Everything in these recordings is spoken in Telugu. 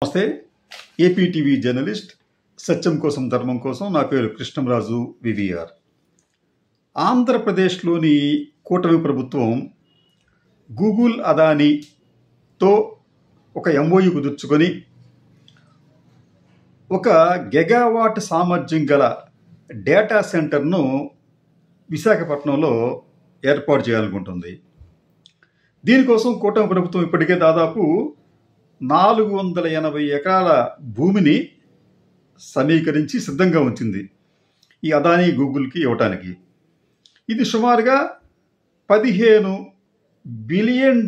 నమస్తే. ఏపీ టీవీ జర్నలిస్ట్ సత్యం కోసం ధర్మం కోసం. నా పేరు కృష్ణంరాజు వివిఆర్. ఆంధ్రప్రదేశ్లోని కూటమి ప్రభుత్వం గూగుల్ అదానీతో ఒక ఎంఓయూ కుదుర్చుకొని ఒక గిగావాట్ సామర్థ్యం గల డేటా సెంటర్ను విశాఖపట్నంలో ఏర్పాటు చేయాలనుకుంటుంది. దీనికోసం కూటమి ప్రభుత్వం ఇప్పటికే దాదాపు 480 ఎకరాల భూమిని సమీకరించి సిద్ధంగా ఉంచింది ఈ అదానీ గూగుల్కి ఇవ్వటానికి. ఇది సుమారుగా $15 బిలియన్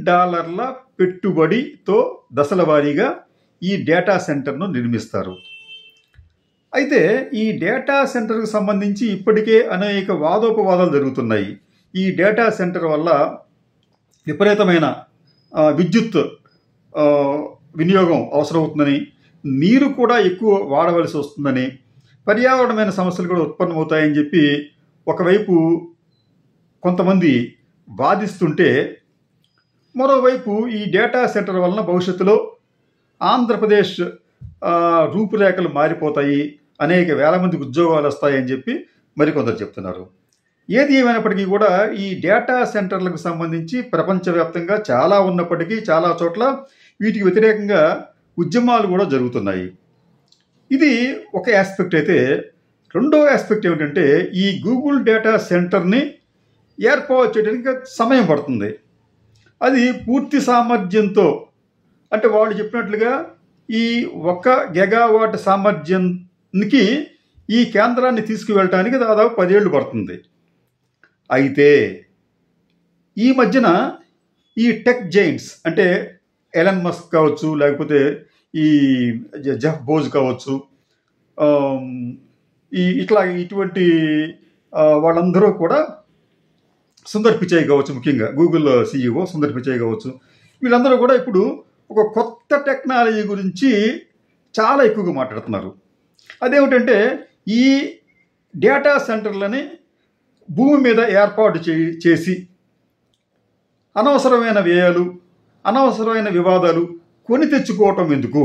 పెట్టుబడితో దశల వారీగా ఈ డేటా సెంటర్ను నిర్మిస్తారు. అయితే ఈ డేటా సెంటర్కు సంబంధించి ఇప్పటికే అనేక వాదోపవాదాలు జరుగుతున్నాయి. ఈ డేటా సెంటర్ వల్ల విపరీతమైన విద్యుత్ వినియోగం అవసరమవుతుందని, నీరు కూడా ఎక్కువ వాడవలసి వస్తుందని, పర్యావరణమైన సమస్యలు కూడా ఉత్పన్నమవుతాయని చెప్పి ఒకవైపు కొంతమంది వాదిస్తుంటే, మరోవైపు ఈ డేటా సెంటర్ వలన భవిష్యత్తులో ఆంధ్రప్రదేశ్ రూపురేఖలు మారిపోతాయి, అనేక వేల మందికి ఉద్యోగాలు వస్తాయని చెప్పి మరికొందరు చెప్తున్నారు. ఏది ఏమైనప్పటికీ కూడా ఈ డేటా సెంటర్లకు సంబంధించి ప్రపంచవ్యాప్తంగా చాలా ఉన్నప్పటికీ చాలా చోట్ల వీటికి వ్యతిరేకంగా ఉద్యమాలు కూడా జరుగుతున్నాయి. ఇది ఒక ఆస్పెక్ట్ అయితే, రెండో ఆస్పెక్ట్ ఏమిటంటే ఈ గూగుల్ డేటా సెంటర్ని ఏర్పాటు చేయడానికి సమయం పడుతుంది. అది పూర్తి సామర్థ్యంతో, అంటే వాళ్ళు చెప్పినట్లుగా ఈ 1 గిగావాట్ సామర్థ్యానికి ఈ కేంద్రాన్ని తీసుకువెళ్ళటానికి దాదాపు 10 ఏళ్ళు పడుతుంది. అయితే ఈ మధ్యన ఈ టెక్ జైంట్స్ అంటే ఎలన్ మస్క్ కావచ్చు, లేకపోతే ఈ జెఫ్ బోజ్ కావచ్చు, ఇటువంటి వాళ్ళందరూ కూడా, సుందర్ పిచాయ్ కావచ్చు, ముఖ్యంగా గూగుల్ CEO సుందర్ పిచాయ్ కావచ్చు, వీళ్ళందరూ కూడా ఇప్పుడు ఒక కొత్త టెక్నాలజీ గురించి చాలా ఎక్కువగా మాట్లాడుతున్నారు. అదేమిటంటే ఈ డేటా సెంటర్లని భూమి మీద ఏర్పాటు చేసి అనవసరమైన వ్యయాలు, అనవసరమైన వివాదాలు కొని తెచ్చుకోవటం ఎందుకు?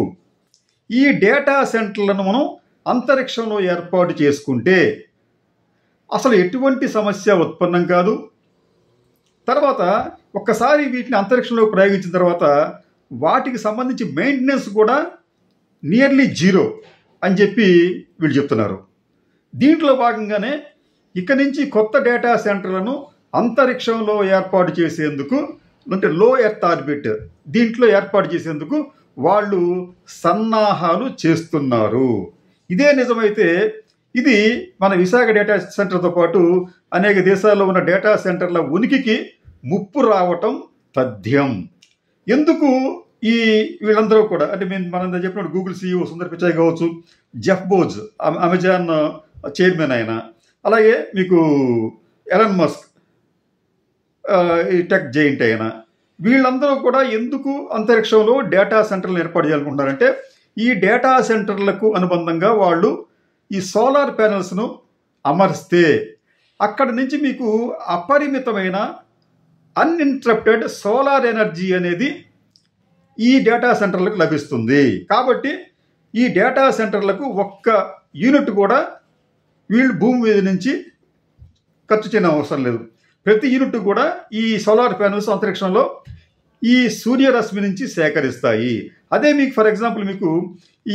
ఈ డేటా సెంటర్లను మనం అంతరిక్షంలో ఏర్పాటు చేసుకుంటే అసలు ఎటువంటి సమస్య ఉత్పన్నం కాదు. తర్వాత ఒక్కసారి వీటిని అంతరిక్షంలో ప్రయోగించిన తర్వాత వాటికి సంబంధించి మెయింటెనెన్స్ కూడా నియర్లీ జీరో అని చెప్పి వీళ్ళు చెప్తున్నారు. దీంట్లో భాగంగానే ఇక నుంచి కొత్త డేటా సెంటర్లను అంతరిక్షంలో ఏర్పాటు చేసేందుకు, అంటే లో ఎర్త్ ఆర్బిట్, దీంట్లో ఏర్పాటు చేసేందుకు వాళ్ళు సన్నాహాలు చేస్తున్నారు. ఇదే నిజమైతే ఇది మన విశాఖ డేటా సెంటర్తో పాటు అనేక దేశాల్లో ఉన్న డేటా సెంటర్ల ఉనికికి ముప్పు రావటం తథ్యం. ఎందుకు ఈ వీళ్ళందరూ కూడా, అంటే మనం చెప్పినట్టు గూగుల్ CEO సుందర్ పిచాయ్ కావచ్చు, జెఫ్ బోజ్ అమెజాన్ చైర్మన్ ఆయన, అలాగే మీకు ఎలన్ మస్క్ ఈ టెక్ జైంట్ అయినా, వీళ్ళందరూ కూడా ఎందుకు అంతరిక్షంలో డేటా సెంటర్లను ఏర్పాటు చేయాలనుకుంటున్నారంటే ఈ డేటా సెంటర్లకు అనుబంధంగా వాళ్ళు ఈ సోలార్ ప్యానెల్స్ను అమర్స్తే అక్కడి నుంచి మీకు అపరిమితమైన అన్ఇంటరప్టెడ్ సోలార్ ఎనర్జీ అనేది ఈ డేటా సెంటర్లకు లభిస్తుంది. కాబట్టి ఈ డేటా సెంటర్లకు 1 యూనిట్ కూడా వీళ్ళు భూమి మీద నుంచి ఖర్చు చేయడం అవసరం లేదు. ప్రతి యూనిట్ కూడా ఈ సోలార్ ప్యానెల్స్ అంతరిక్షంలో ఈ సూర్యరశ్మి నుంచి సేకరిస్తాయి. అదే మీకు ఫర్ ఎగ్జాంపుల్ మీకు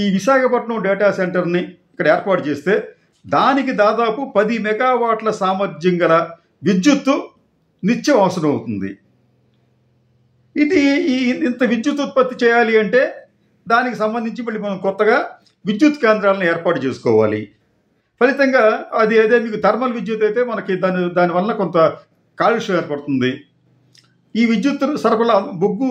ఈ విశాఖపట్నం డేటా సెంటర్ని ఇక్కడ ఏర్పాటు చేస్తే దానికి దాదాపు 10 మెగావాట్ల సామర్థ్యం గల విద్యుత్తు నిత్యం అవసరం అవుతుంది. ఇంత విద్యుత్ ఉత్పత్తి చేయాలి అంటే దానికి సంబంధించి మళ్ళీ మనం కొత్తగా విద్యుత్ కేంద్రాలను ఏర్పాటు చేసుకోవాలి. ఫలితంగా అదే మీకు థర్మల్ విద్యుత్ అయితే మనకి దానివల్ల కొంత కాలుష్యం ఏర్పడుతుంది. ఈ విద్యుత్ బొగ్గు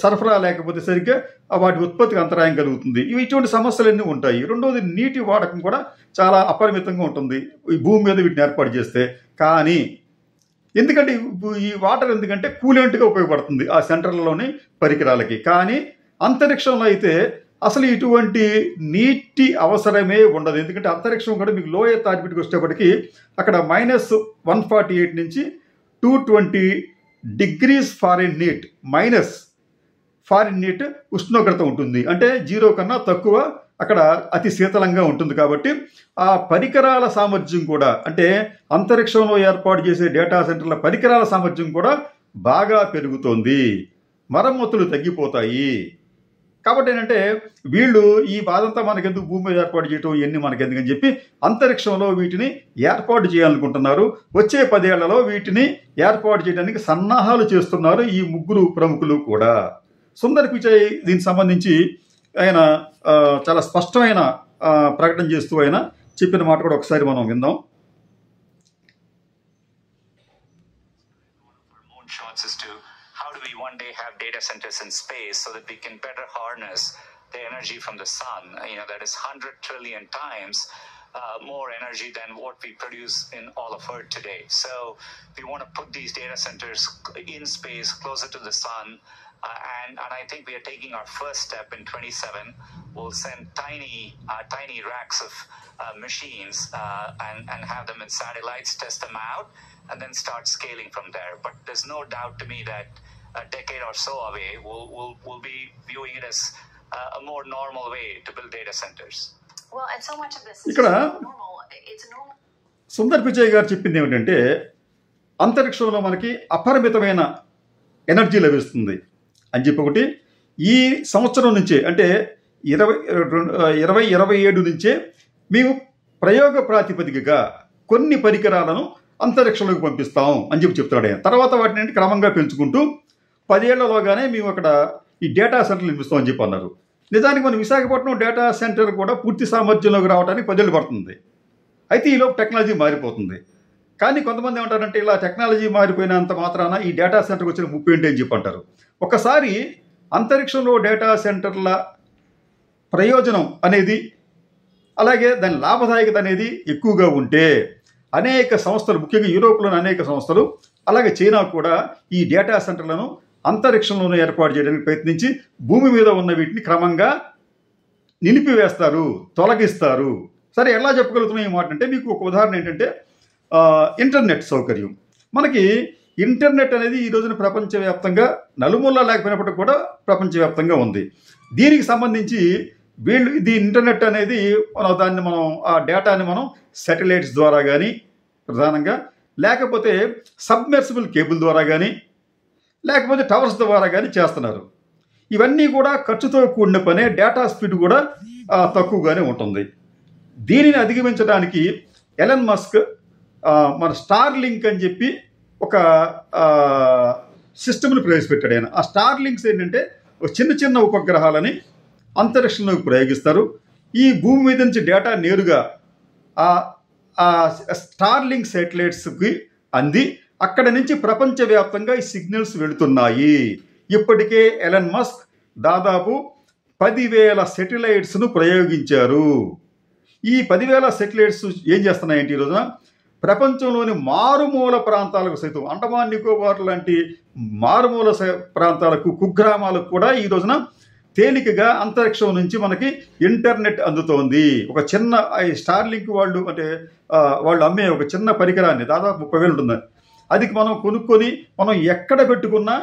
సరఫరా లేకపోతే సరిగ్గా వాటి ఉత్పత్తికి అంతరాయం కలుగుతుంది. ఇటువంటి సమస్యలన్నీ ఉంటాయి. రెండోది, నీటి వాడకం కూడా చాలా అపరిమితంగా ఉంటుంది ఈ భూమి మీద వీటిని ఏర్పాటు చేస్తే. కానీ ఎందుకంటే ఈ వాటర్ ఎందుకంటే కూలెంట్గా ఉపయోగపడుతుంది ఆ సెంటర్లలోని పరికరాలకి. కానీ అంతరిక్షంలో అయితే అసలు ఇటువంటి నీటి అవసరమే ఉండదు. ఎందుకంటే అంతరిక్షం కూడా మీకు లో ఎర్త్ ఆర్బిట్కి వచ్చేప్పటికి అక్కడ -148 నుంచి 220 degrees Fahrenheit మైనస్ ఫారెన్హీట్ ఉష్ణోగ్రత ఉంటుంది. అంటే 0 కన్నా తక్కువ అక్కడ అతి శీతలంగా ఉంటుంది. కాబట్టి ఆ పరికరాల సామర్థ్యం కూడా, అంటే అంతరిక్షంలో ఏర్పాటు చేసే డేటా సెంటర్ల పరికరాల సామర్థ్యం కూడా బాగా పెరుగుతోంది. మరమ్మతులు తగ్గిపోతాయి. కాబట్టి ఏంటంటే వీళ్ళు ఈ బాధంతా మనకెందుకు, భూమి మీద ఏర్పాటు చేయటం ఇవన్నీ మనకెందుకని చెప్పి అంతరిక్షంలో వీటిని ఏర్పాటు చేయాలనుకుంటున్నారు. వచ్చే 10 ఏళ్లలో వీటిని ఏర్పాటు చేయడానికి సన్నాహాలు చేస్తున్నారు ఈ ముగ్గురు ప్రముఖులు కూడా. సుందర్ పిచాయ్ దీనికి సంబంధించి ఆయన చాలా స్పష్టమైన ప్రకటన చేస్తూ ఆయన చెప్పిన మాట కూడా ఒకసారి మనం విందాం. How do we one day have data centers in space so that we can better harness the energy from the sun? That is 100 trillion times more energy than what we produce in all of Earth today. So we want to put these data centers in space, closer to the sun. And I think we are taking our first step in 27. We'll send tiny racks of machines and have them in satellites, test them out, and then start scaling from there. But there's no doubt to me that a decade or so away, we'll be viewing it as a more normal way to build data centers. Well, and so much of this is ఇక్కడ normal. It's normal. Sundar Pichai గారు చెప్పింది ఏమిటంటే అంతరిక్షంలో మనకి అపరిమితమైన ఎనర్జీ లభిస్తుంది అని చెప్పి ఒకటి, ఈ సంవత్సరం నుంచే అంటే 2027 నుంచే మేము ప్రయోగ ప్రాతిపదికగా కొన్ని పరికరాలను అంతరిక్షంలోకి పంపిస్తాం అని చెప్తాడు ఆయన. తర్వాత వాటిని క్రమంగా పెంచుకుంటూ 10 ఏళ్లలోగానే మేము అక్కడ ఈ డేటా సెంటర్లు నిర్మిస్తామని చెప్పి అన్నారు. నిజానికి మన విశాఖపట్నం డేటా సెంటర్ కూడా పూర్తి సామర్థ్యంలోకి రావడానికి 10 ఏళ్ళు పడుతుంది. అయితే ఈలోపు టెక్నాలజీ మారిపోతుంది. కానీ కొంతమంది ఏమంటారంటే ఇలా టెక్నాలజీ మారిపోయినంత మాత్రాన ఈ డేటా సెంటర్కి వచ్చిన ముప్పు ఏంటి అని చెప్పి అంటారు. ఒకసారి అంతరిక్షంలో డేటా సెంటర్ల ప్రయోజనం అనేది, అలాగే దాని లాభదాయకత అనేది ఎక్కువగా ఉంటే అనేక సంస్థలు, ముఖ్యంగా యూరోప్లోని అనేక సంస్థలు, అలాగే చైనా కూడా ఈ డేటా సెంటర్లను అంతరిక్షంలోనే ఏర్పాటు చేయడానికి ప్రయత్నించి భూమి మీద ఉన్న వీటిని క్రమంగా నిలిపివేస్తారు, తొలగిస్తారు. సరే, ఎలా చెప్పగలుగుతున్నాం ఈ మాట అంటే మీకు ఒక ఉదాహరణ ఏంటంటే ఇంటర్నెట్ సౌకర్యం. మనకి ఇంటర్నెట్ అనేది ఈ రోజున ప్రపంచవ్యాప్తంగా నలుమూలలా లేకపోయినప్పటికీ కూడా ప్రపంచవ్యాప్తంగా ఉంది. దీనికి సంబంధించి ఇది ఇంటర్నెట్ అనేది మనం ఆ డేటాని మనం శాటిలైట్స్ ద్వారా కానీ ప్రధానంగా, లేకపోతే సబ్మెర్సిబుల్ కేబుల్ ద్వారా కానీ, లేకపోతే టవర్స్ ద్వారా కానీ చేస్తున్నారు. ఇవన్నీ కూడా ఖర్చుతో కూడిన పనే, డేటా స్పీడ్ కూడా తక్కువగానే ఉంటుంది. దీనిని అధిగమించడానికి ఎలన్ మస్క్ మన స్టార్ లింక్ అని చెప్పి ఒక సిస్టమ్ని ప్రవేశపెట్టాడు ఆయన. ఆ స్టార్ లింక్స్ ఏంటంటే చిన్న చిన్న ఉపగ్రహాలని అంతరిక్షంలోకి ప్రయోగిస్తారు. ఈ భూమి మీద నుంచి డేటా నేరుగా ఆ స్టార్ లింక్ శాటిలైట్స్కి అంది అక్కడ నుంచి ప్రపంచవ్యాప్తంగా ఈ సిగ్నల్స్ వెళుతున్నాయి. ఇప్పటికే ఎలన్ మస్క్ దాదాపు 10,000 శాటిలైట్స్ను ప్రయోగించారు. ఈ 10,000 శాటిలైట్స్ ఏం చేస్తున్నాయంటే ఈ రోజున ప్రపంచంలోని మారుమూల ప్రాంతాలకు సైతం, అండమాన్ నికోబార్ లాంటి మారుమూల ప్రాంతాలకు, కుగ్రామాలకు కూడా ఈ రోజున తేలికగా అంతరిక్షం నుంచి మనకి ఇంటర్నెట్ అందుతోంది. ఒక చిన్న స్టార్ లింక్ వాళ్ళు అమ్మే ఒక చిన్న పరికరాన్ని దాదాపు 30,000 ఉంటుంది. అది మనం కొనుక్కొని మనం ఎక్కడ పెట్టుకున్నా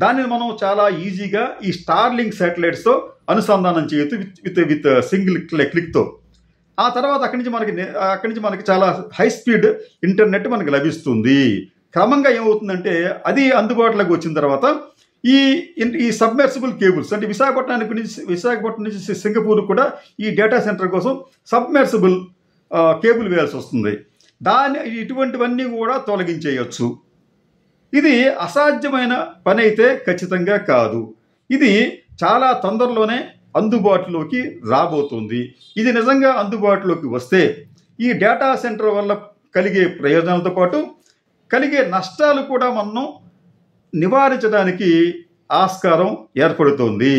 దానిని మనం చాలా ఈజీగా ఈ స్టార్ లింక్ శాటిలైట్స్తో అనుసంధానం చేయొచ్చు విత్ సింగిల్ క్లిక్తో. ఆ తర్వాత అక్కడి నుంచి మనకి చాలా హై స్పీడ్ ఇంటర్నెట్ మనకి లభిస్తుంది. క్రమంగా ఏమవుతుందంటే అది అందుబాటులోకి వచ్చిన తర్వాత ఈ సబ్మెర్సిబుల్ కేబుల్స్, అంటే విశాఖపట్నం నుంచి సింగపూర్ కూడా ఈ డేటా సెంటర్ కోసం సబ్మెర్సిబుల్ కేబుల్ వేయాల్సి వస్తుంది. ఇటువంటివన్నీ కూడా తొలగించేయచ్చు. ఇది అసాధ్యమైన పని అయితే ఖచ్చితంగా కాదు. ఇది చాలా తొందరలోనే అందుబాటులోకి రాబోతుంది. ఇది నిజంగా అందుబాటులోకి వస్తే ఈ డేటా సెంటర్ వల్ల కలిగే ప్రయోజనాలతో పాటు కలిగే నష్టాలు కూడా మనం నివారించడానికి ఆస్కారం ఏర్పడుతోంది.